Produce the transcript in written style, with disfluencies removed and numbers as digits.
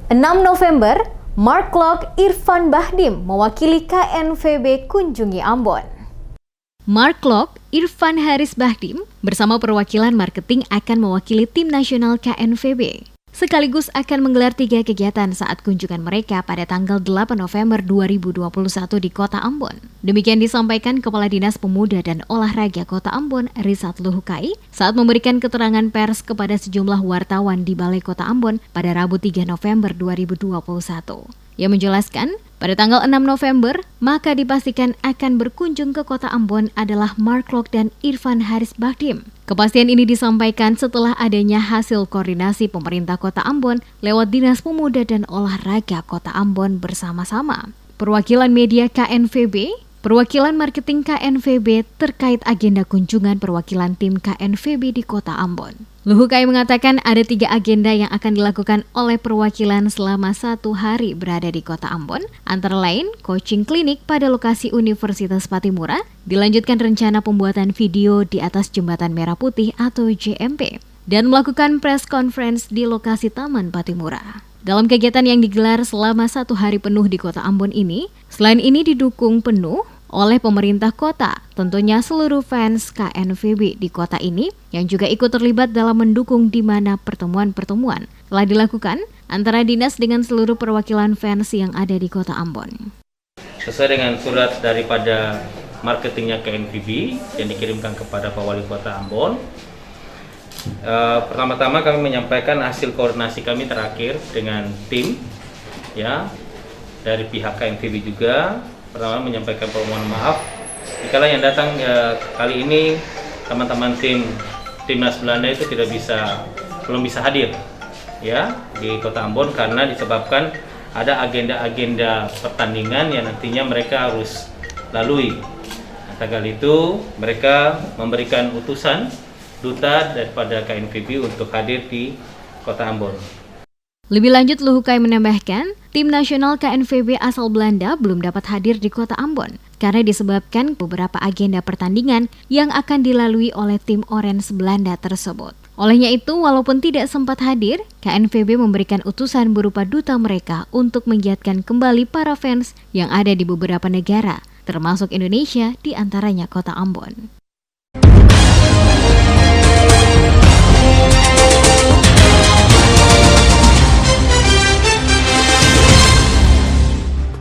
6 November, Mark Klok Irfan Bahdim mewakili KNVB kunjungi Ambon. Mark Klok Irfan Haris Bahdim bersama perwakilan marketing akan mewakili tim nasional KNVB. Sekaligus akan menggelar 3 kegiatan saat kunjungan mereka pada tanggal 8 November 2021 di Kota Ambon. Demikian disampaikan Kepala Dinas Pemuda dan Olahraga Kota Ambon, Rizat Luhukai, saat memberikan keterangan pers kepada sejumlah wartawan di Balai Kota Ambon pada Rabu 3 November 2021. Ia menjelaskan, pada tanggal 6 November, maka dipastikan akan berkunjung ke Kota Ambon adalah Mark Klok dan Irfan Haris Bahdim. Kepastian ini disampaikan setelah adanya hasil koordinasi pemerintah Kota Ambon lewat Dinas Pemuda dan Olahraga Kota Ambon bersama-sama. Perwakilan media KNVB, perwakilan marketing KNVB terkait agenda kunjungan perwakilan tim KNVB di Kota Ambon. Luhukai mengatakan ada 3 agenda yang akan dilakukan oleh perwakilan selama 1 hari berada di Kota Ambon, antara lain coaching klinik pada lokasi Universitas Patimura, dilanjutkan rencana pembuatan video di atas Jembatan Merah Putih atau JMP, dan melakukan press conference di lokasi Taman Patimura. Dalam kegiatan yang digelar selama 1 hari penuh di Kota Ambon ini, selain ini didukung penuh oleh pemerintah kota, tentunya seluruh fans KNVB di kota ini yang juga ikut terlibat dalam mendukung di mana pertemuan-pertemuan telah dilakukan antara dinas dengan seluruh perwakilan fans yang ada di Kota Ambon. Sesuai dengan surat daripada marketingnya KNVB yang dikirimkan kepada Pak Wali Kota Ambon, pertama-tama kami menyampaikan hasil koordinasi kami terakhir dengan tim, ya, dari pihak KNVB juga. Pertama menyampaikan permohonan maaf dikala yang datang kali ini teman-teman timnas Belanda itu belum bisa hadir, ya, di Kota Ambon karena disebabkan ada agenda-agenda pertandingan yang nantinya mereka harus lalui. Atas hal itu mereka memberikan utusan duta daripada KNVB untuk hadir di Kota Ambon. Lebih lanjut, Luhukai menambahkan, tim nasional KNVB asal Belanda belum dapat hadir di Kota Ambon karena disebabkan beberapa agenda pertandingan yang akan dilalui oleh tim Orange Belanda tersebut. Olehnya itu, walaupun tidak sempat hadir, KNVB memberikan utusan berupa duta mereka untuk menggiatkan kembali para fans yang ada di beberapa negara, termasuk Indonesia, di antaranya Kota Ambon.